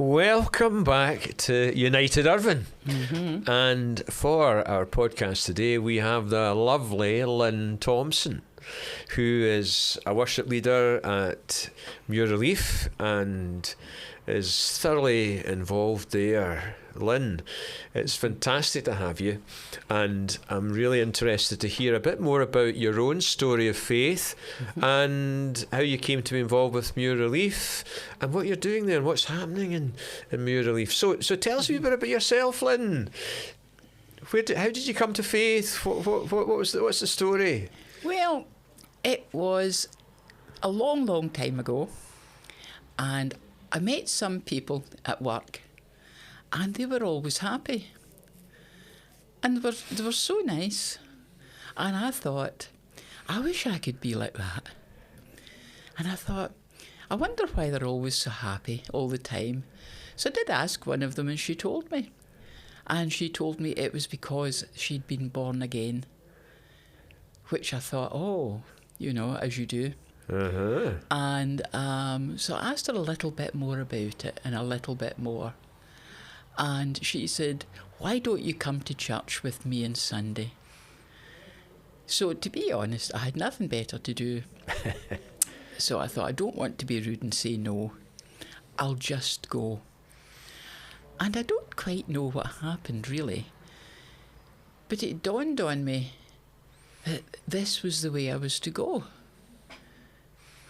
Welcome back to United Irvine. And for our podcast today, we have the lovely Lyn Thomson, who is a worship leader at Muir Relief and is thoroughly involved there. Lyn, it's fantastic to have you, and I'm really interested to hear a bit more about your own story of faith and how you came to be involved with Muir Relief and what you're doing there and what's happening in Muir Relief. So tell us a bit about yourself, Lyn. How did you come to faith? What's the story? Well, it was a long, long time ago, and I met some people at work, and they were always happy, and they were so nice, and I thought, I wish I could be like that. And I thought, I wonder why they're always so happy all the time. So I did ask one of them, and she told me. And she told me it was because she'd been born again, which I thought, oh, you know, as you do. And so I asked her a little bit more about it, and a little bit more. And she said, why don't you come to church with me on Sunday? So to be honest, I had nothing better to do. So I thought, I don't want to be rude and say no. I'll just go. And I don't quite know what happened, really. But it dawned on me that this was the way I was to go,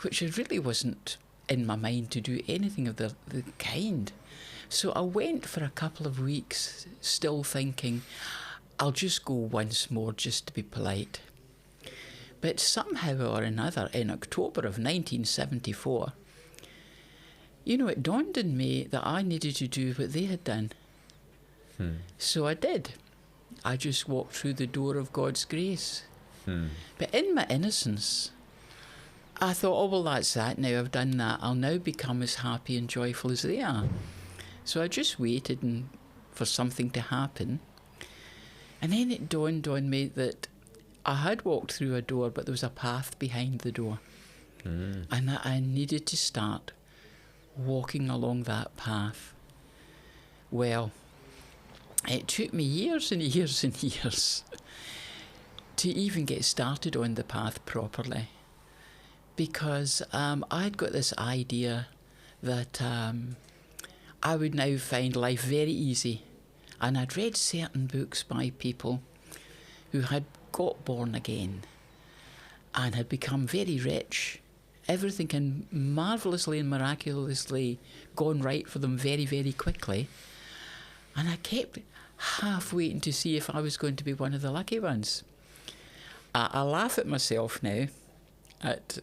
which it really wasn't in my mind to do anything of the kind. So I went for a couple of weeks, still thinking, I'll just go once more just to be polite. But somehow or another, in October of 1974, you know, it dawned on me that I needed to do what they had done. So I did. I just walked through the door of God's grace. But in my innocence, I thought, oh, well, that's that now. I've done that. I'll now become as happy and joyful as they are. So I just waited for something to happen. And then it dawned on me that I had walked through a door, but there was a path behind the door. And that I needed to start walking along that path. Well, it took me years and years and years to even get started on the path properly. Because I'd got this idea that I would now find life very easy. And I'd read certain books by people who had got born again and had become very rich. Everything had marvellously and miraculously gone right for them very, very quickly. And I kept half waiting to see if I was going to be one of the lucky ones. I laugh at myself now, at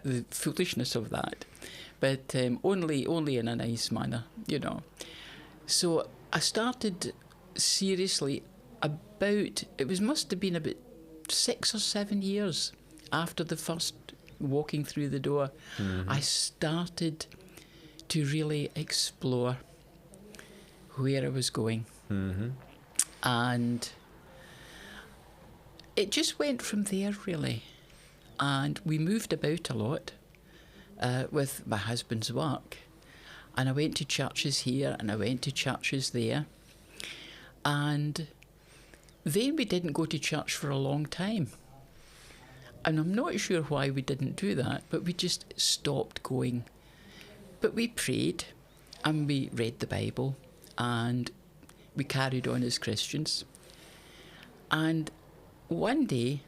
the foolishness of that, but only in a nice manner, you know. So I started seriously must have been about 6 or 7 years after the first walking through the door. I started to really explore where I was going. And it just went from there, really. And we moved about a lot with my husband's work. And I went to churches here and I went to churches there. And then we didn't go to church for a long time. And I'm not sure why we didn't do that, but we just stopped going. But we prayed and we read the Bible and we carried on as Christians. And one day,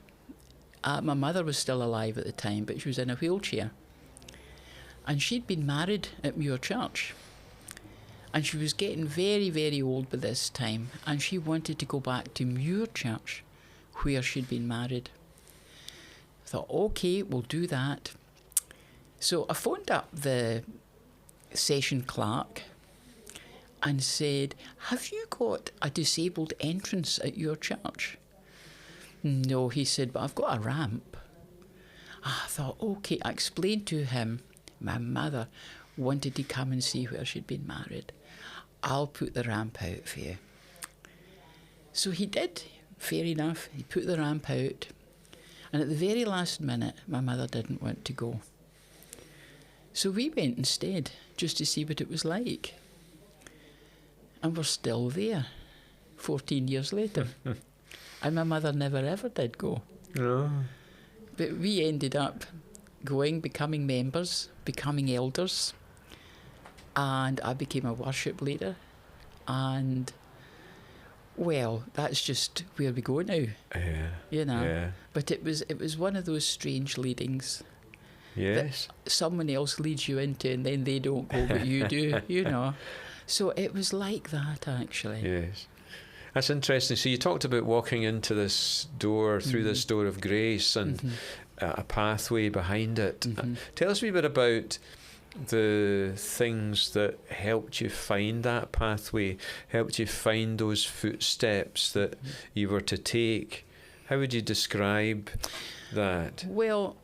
my mother was still alive at the time, but she was in a wheelchair. And she'd been married at Muir Church. And she was getting very, very old by this time. And she wanted to go back to Muir Church, where she'd been married. I thought, okay, we'll do that. So I phoned up the session clerk and said, have you got a disabled entrance at your church? No, he said, but I've got a ramp. I thought, okay, I explained to him, my mother wanted to come and see where she'd been married. I'll put the ramp out for you. So he did, fair enough. He put the ramp out. And at the very last minute, my mother didn't want to go. So we went instead, just to see what it was like. And we're still there 14 years later. And my mother never ever did go. No. But we ended up going, becoming members, becoming elders. And I became a worship leader. And, well, that's just where we go now. Yeah. You know. Yeah. But it was one of those strange leadings. Yes. That someone else leads you into and then they don't go, but you do, you know. So it was like that, actually. Yes. That's interesting. So you talked about walking into this door, through this door of grace, and a pathway behind it. Tell us a wee bit about the things that helped you find that pathway, helped you find those footsteps that you were to take. How would you describe that? Well,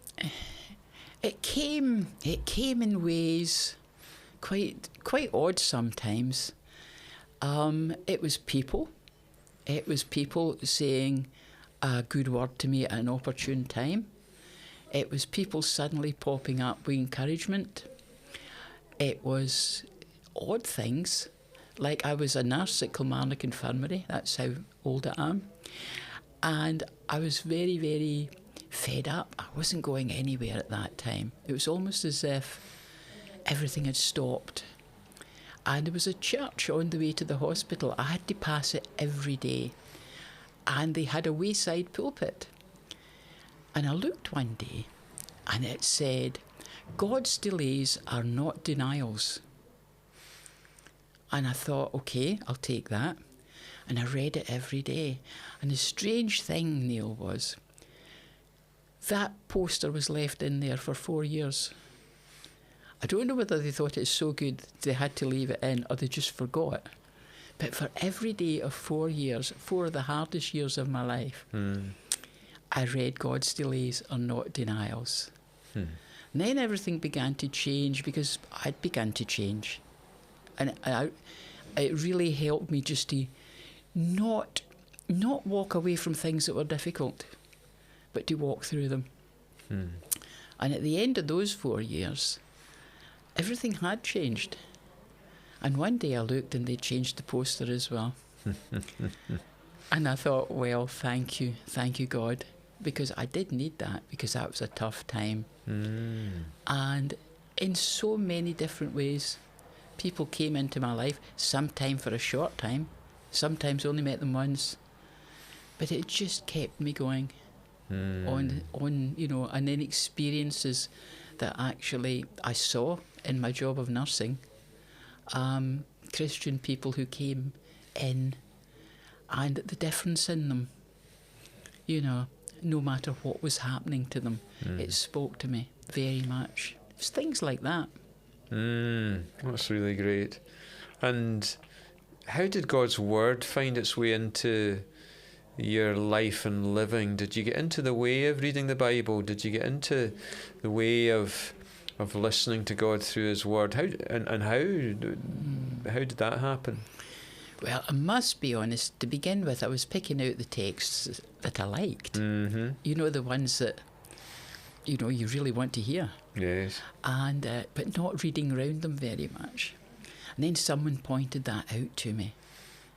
it came in ways quite odd sometimes. It was people. It was people saying a good word to me at an opportune time. It was people suddenly popping up with encouragement. It was odd things, like I was a nurse at Kilmarnock Infirmary. That's how old I am. And I was very, very fed up. I wasn't going anywhere at that time. It was almost as if everything had stopped. And there was a church on the way to the hospital. I had to pass it every day. And they had a wayside pulpit. And I looked one day and it said, God's delays are not denials. And I thought, okay, I'll take that. And I read it every day. And the strange thing, Neil, was that poster was left in there for 4 years. I don't know whether they thought it's so good they had to leave it in or they just forgot. But for every day of 4 years, 4 of the hardest years of my life, I read God's delays are not denials. And then everything began to change because I'd begun to change. And it really helped me just to not walk away from things that were difficult, but to walk through them. And at the end of those 4 years, everything had changed. And one day I looked and they changed the poster as well. And I thought, well, thank you, God, because I did need that, because that was a tough time. And in so many different ways, people came into my life, sometimes for a short time, sometimes only met them once, but it just kept me going on, you know, and then experiences that actually I saw in my job of nursing, Christian people who came in, and the difference in them, you know, no matter what was happening to them, it spoke to me very much. It's things like that. That's really great. And how did God's word find its way into your life and living? Did you get into the way of reading the Bible? Did you get into the way of listening to God through His word? How did that happen? Well, I must be honest, to begin with, I was picking out the texts that I liked. You know, the ones that, you know, you really want to hear. Yes. And but not reading around them very much. And then someone pointed that out to me,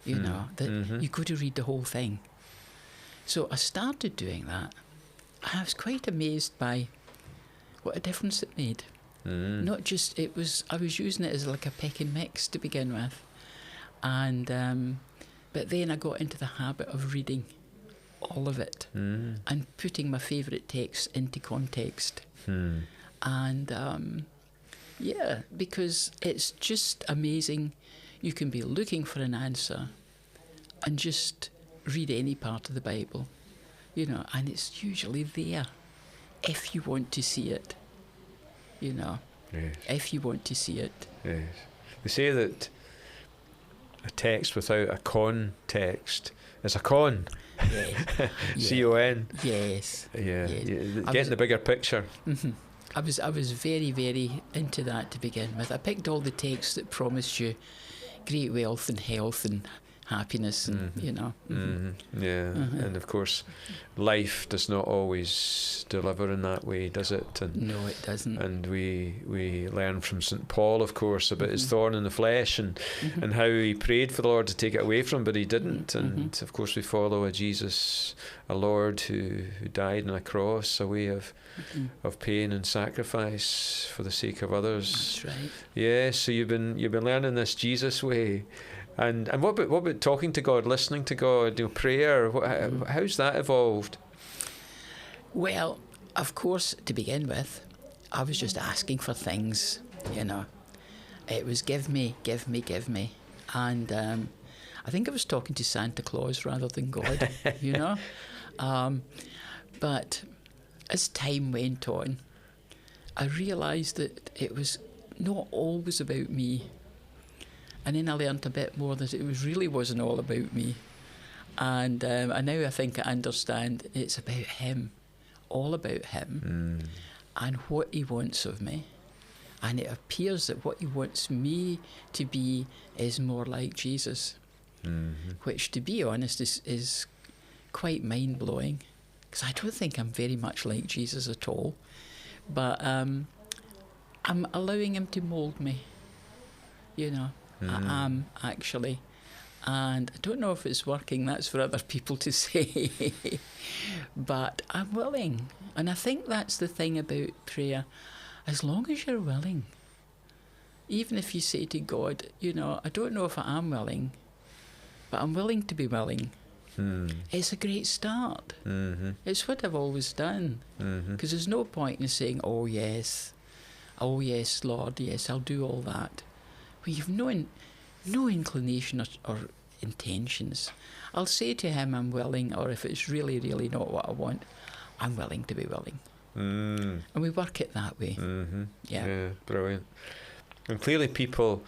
you know, that you got to read the whole thing. So I started doing that. I was quite amazed by what a difference it made. Not just, I was using it as like a pick and mix to begin with. And but then I got into the habit of reading all of it and putting my favourite texts into context. And yeah, because it's just amazing. You can be looking for an answer and just read any part of the Bible, you know, and it's usually there if you want to see it, you know. Yes. If you want to see it. Yes. They say that a text without a context is a con. Yeah. C-O-N. Yes. Yeah. Yes. Getting the bigger picture. I was very, very into that to begin with. I picked all the texts that promised you great wealth and health and happiness, and Yeah, and of course, life does not always deliver in that way, does it? And no, it doesn't. And we learn from St. Paul, of course, about his thorn in the flesh, and how he prayed for the Lord to take it away from him, but he didn't. And of course, we follow a Jesus, a Lord who died on a cross, a way of pain and sacrifice for the sake of others. That's right. Yeah, so you've been learning this Jesus way. And what about talking to God, listening to God, prayer? How's that evolved? Well, of course, to begin with, I was just asking for things, It was give me. And I think I was talking to Santa Claus rather than God, But as time went on, I realised that it was not always about me. And then I learnt a bit more that it really wasn't all about me. And now I think I understand it's about him, all about him, and what he wants of me. And it appears that what he wants me to be is more like Jesus, which, to be honest, is quite mind-blowing, because I don't think I'm very much like Jesus at all. But I'm allowing him to mould me, I am, actually. And I don't know if it's working, that's for other people to say. But I'm willing. And I think that's the thing about prayer. As long as you're willing, even if you say to God, I don't know if I am willing, but I'm willing to be willing. It's a great start. It's what I've always done. Because there's no point in saying, oh yes, Lord, yes, I'll do all that. Well, you've no inclination or intentions. I'll say to him, I'm willing, or if it's really, really not what I want, I'm willing to be willing. And we work it that way. Yeah, brilliant. And clearly people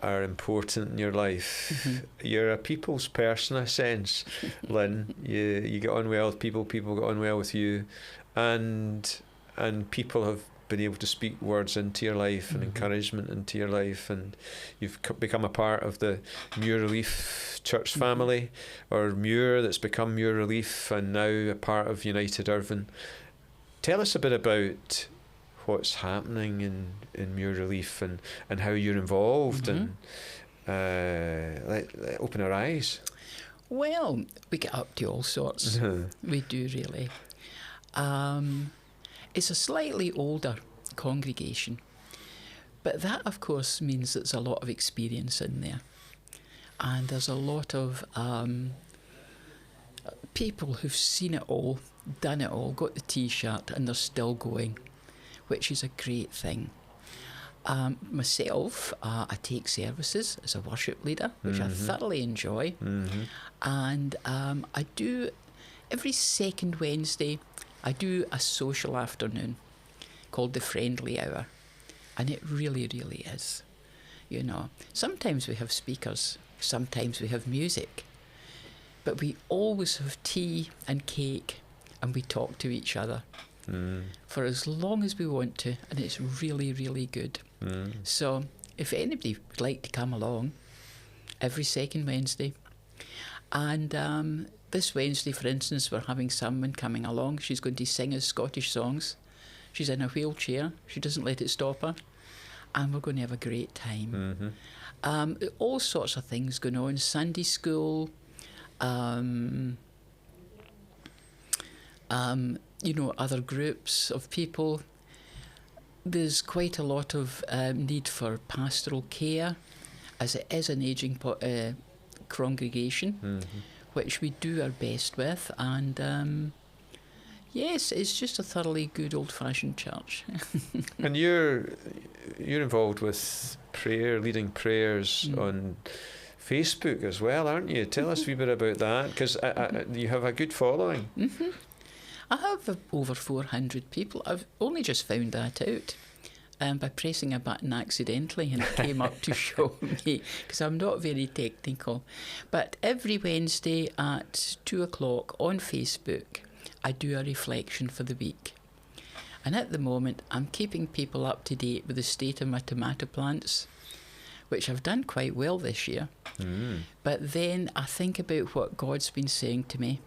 are important in your life. You're a people's person, I sense, Lyn. You get on well with people get on well with you, and people have been able to speak words into your life and encouragement into your life, and you've become a part of the Muir Relief church family, or Muir that's become Muir Relief, and now a part of United Irvine. Tell us a bit about what's happening in Muir Relief and how you're involved, and let open our eyes. Well, we get up to all sorts. We do, really. It's a slightly older congregation, but that, of course, means there's a lot of experience in there. And there's a lot of people who've seen it all, done it all, got the T-shirt, and they're still going, which is a great thing. Myself, I take services as a worship leader, which I thoroughly enjoy. And I do, every second Wednesday, I do a social afternoon called the Friendly Hour. And it really, really is. Sometimes we have speakers, sometimes we have music, but we always have tea and cake, and we talk to each other for as long as we want to, and it's really, really good. So if anybody would like to come along every second Wednesday, and this Wednesday, for instance, we're having someone coming along. She's going to sing us Scottish songs. She's in a wheelchair. She doesn't let it stop her. And we're going to have a great time. All sorts of things going on. Sunday school, other groups of people. There's quite a lot of need for pastoral care, as it is an ageing congregation, which we do our best with. And yes, it's just a thoroughly good old-fashioned church. And you're involved with prayer, leading prayers on Facebook as well, aren't you? Tell us a wee bit about that, because you have a good following. I have over 400 people. I've only just found that out by pressing a button accidentally, and it came up to show me, because I'm not very technical. But every Wednesday at 2 o'clock on Facebook, I do a reflection for the week. And at the moment, I'm keeping people up to date with the state of my tomato plants, which I've done quite well this year. But then I think about what God's been saying to me.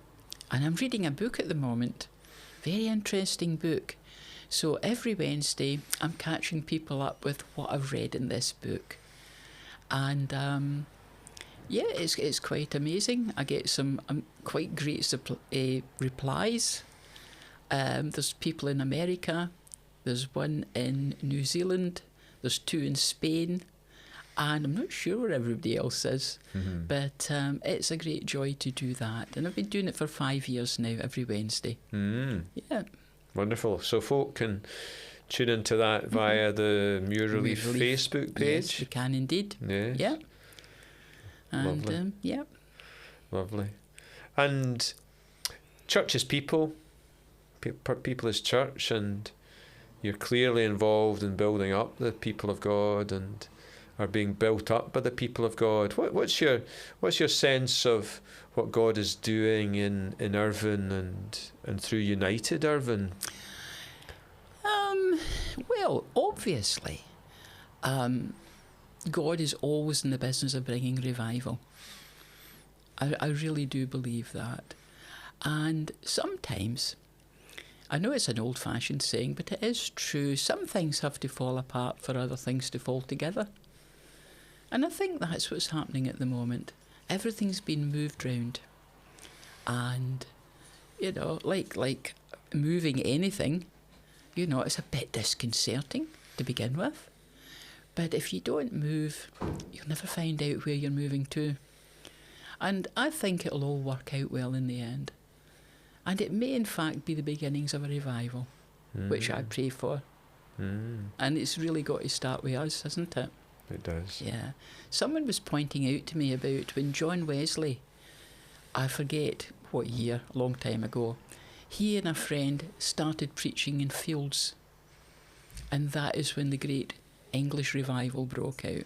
And I'm reading a book at the moment. Very interesting book. So every Wednesday, I'm catching people up with what I've read in this book. And it's quite amazing. I get some quite great replies. There's people in America. There's one in New Zealand. There's 2 in Spain. And I'm not sure where everybody else is. But it's a great joy to do that. And I've been doing it for 5 years now, every Wednesday. Yeah. Wonderful. So folk can tune into that via the Muir Relief Facebook page? Yes, they can indeed. Yes. Yeah. And, Lovely. yeah. Lovely. And church is people. People is church, and you're clearly involved in building up the people of God and are being built up by the people of God. What's your sense of what God is doing in Irvine and through United Irvine? Well, obviously, God is always in the business of bringing revival. I really do believe that. And sometimes, I know it's an old-fashioned saying, but it is true, some things have to fall apart for other things to fall together. And I think that's what's happening at the moment. Everything's been moved round. And, you know, like moving anything, you know, it's a bit disconcerting to begin with. But if you don't move, you'll never find out where you're moving to. And I think it'll all work out well in the end. And it may in fact be the beginnings of a revival, which I pray for. And it's really got to start with us, hasn't it? It does. Yeah. Someone was pointing out to me about when John Wesley, I forget what year, a long time ago, he and a friend started preaching in fields. And that is when the great English revival broke out.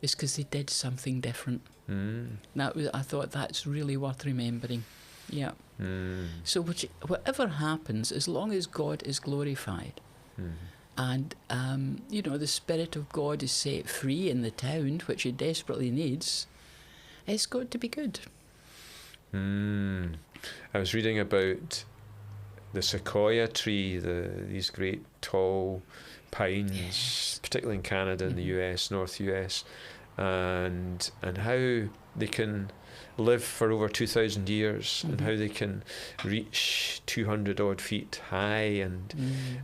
It's because they did something different. I thought that's really worth remembering. Yeah. So whatever happens, as long as God is glorified, and you know, the Spirit of God is set free in the town, which it desperately needs, it's got to be good. I was reading about the sequoia tree, these great tall pines, particularly in Canada and the US, North US, and how they can live for over 2,000 years, and how they can reach 200 odd feet high, and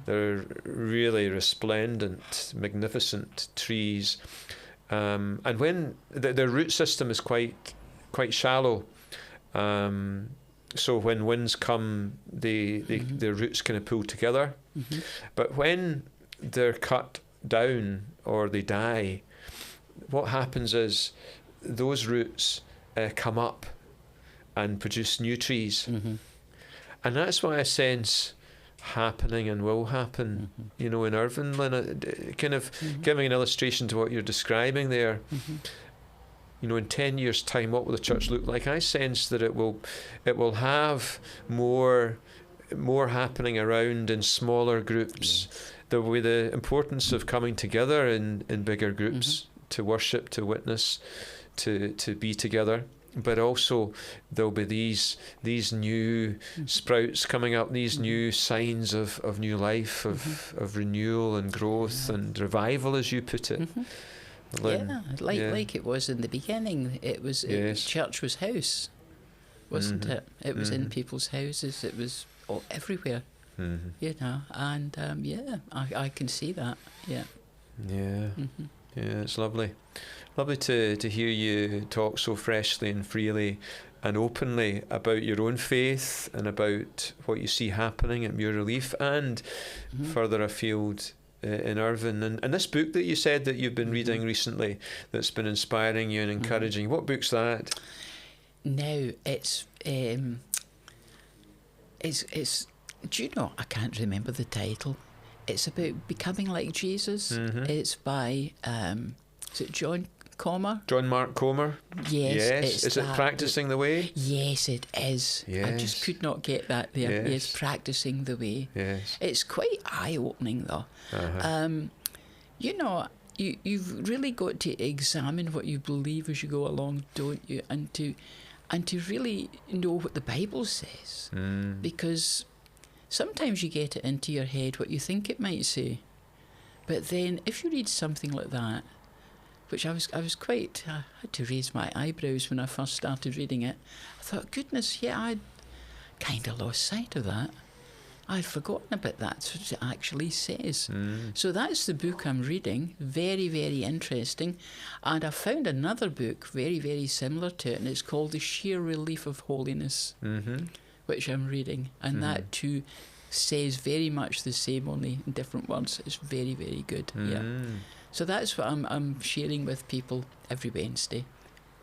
they're really resplendent, magnificent trees, and when their root system is quite shallow, so when winds come, their roots kind of pull together, but when they're cut down or they die, what happens is those roots come up and produce new trees. And that's what I sense happening and will happen, you know, in Irvine, Lyn, kind of giving an illustration to what you're describing there. You know, in 10 years' time, what will the church look like? I sense that it will have more happening around in smaller groups. There will be the importance of coming together in bigger groups to worship, to witness, to be together. But also there'll be these new sprouts coming up, these new signs of new life, of renewal and growth and revival, as you put it. Lyn. Like it was in the beginning. It was church was house, wasn't it? It was in people's houses. It was everywhere. You know, and I can see that. Yeah. It's lovely to hear you talk so freshly and freely and openly about your own faith and about what you see happening at Muir Relief and further afield in Irvine. And this book that you said that you've been reading recently that's been inspiring you and encouraging you, what book's that? No, it's do you know, I can't remember the title. It's about becoming like Jesus. It's by is it John Comer? John Mark Comer? Yes. Is it Practicing the Way? Yes, it is. Yes. I just could not get that there. Yes, Practicing the Way. Yes. It's quite eye-opening though. You know, you've really got to examine what you believe as you go along, don't you? And to really know what the Bible says. Because sometimes you get it into your head what you think it might say. But then if you read something like that, which I had to raise my eyebrows when I first started reading it. I thought, goodness, yeah, I'd kind of lost sight of that. I'd forgotten about that, what it actually says. So that's the book I'm reading. Very, very interesting. And I found another book very, very similar to it, and it's called The Sheer Relief of Holiness, which I'm reading. And that too says very much the same, only in different words. It's very, very good. Yeah. So that's what I'm sharing with people every Wednesday,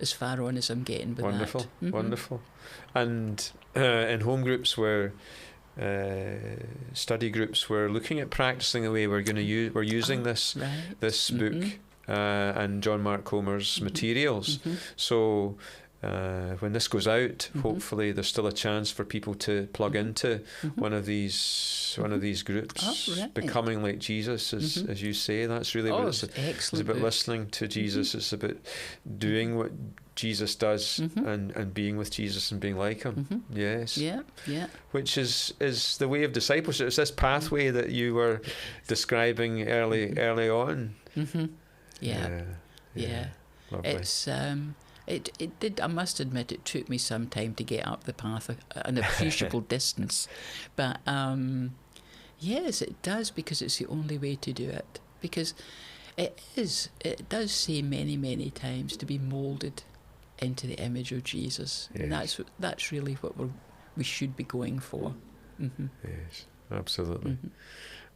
as far on as I'm getting with wonderful, that. Wonderful. And in home groups where study groups were looking at practicing the way we're going to use. We're using this book and John Mark Comer's materials. So when this goes out, hopefully there's still a chance for people to plug into one of these groups, becoming like Jesus, as you say. That's really what it's about. Listening to Jesus. It's about doing what Jesus does and being with Jesus and being like him. Yes. Yeah. Which is the way of discipleship. It's this pathway that you were describing early on. Yeah. Lovely. It's it did. I must admit, it took me some time to get up the path, an appreciable distance, but yes, it does, because it's the only way to do it. Because it does say many, many times to be moulded into the image of Jesus, and that's really what we should be going for. Yes, absolutely.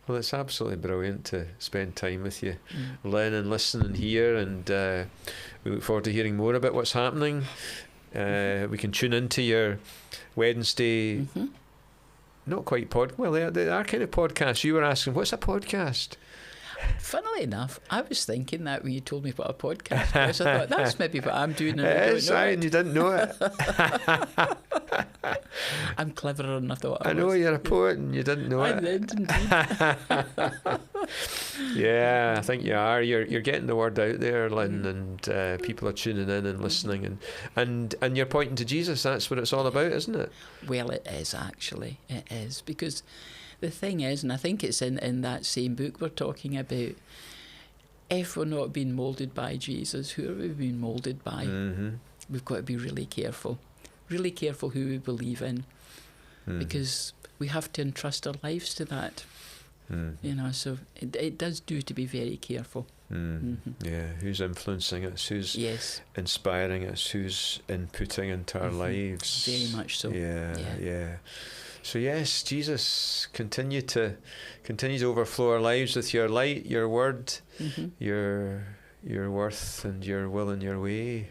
Well, it's absolutely brilliant to spend time with you, Lyn, and listen and hear, and we look forward to hearing more about what's happening. We can tune into your Wednesday, not quite they are kind of podcasts. You were asking, what's a podcast? Funnily enough, I was thinking that when you told me what a podcast was. I thought, that's maybe what I'm doing, and I don't know it. And you didn't know it. I'm cleverer than I thought I was. I know you're a poet and you didn't know it. I did indeed. Yeah, I think you are. You're getting the word out there, Lyn, and people are tuning in and listening, and you're pointing to Jesus. That's what it's all about, isn't it? Well, it is, actually. It is, because the thing is, and I think it's in that same book we're talking about, if we're not being moulded by Jesus, who are we being moulded by? We've got to be really careful who we believe in, because we have to entrust our lives to that. So it does do to be very careful. Yeah, who's influencing us, who's inspiring us, who's inputting into our lives. Very much so. Yeah. So yes, Jesus, continue to overflow our lives with your light, your word, your worth, and your will and your way.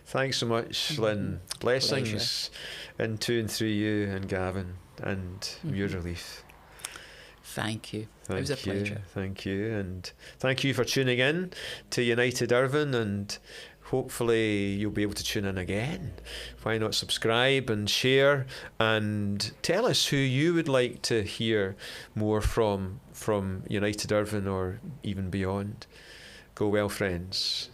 Thanks so much, Lyn. Blessings into and through you and Gavin and your relief. Thank you. It was a pleasure. Thank you. And thank you for tuning in to United Irvine, and hopefully you'll be able to tune in again. Why not subscribe and share, and tell us who you would like to hear more from United Irvine or even beyond. Go well, friends.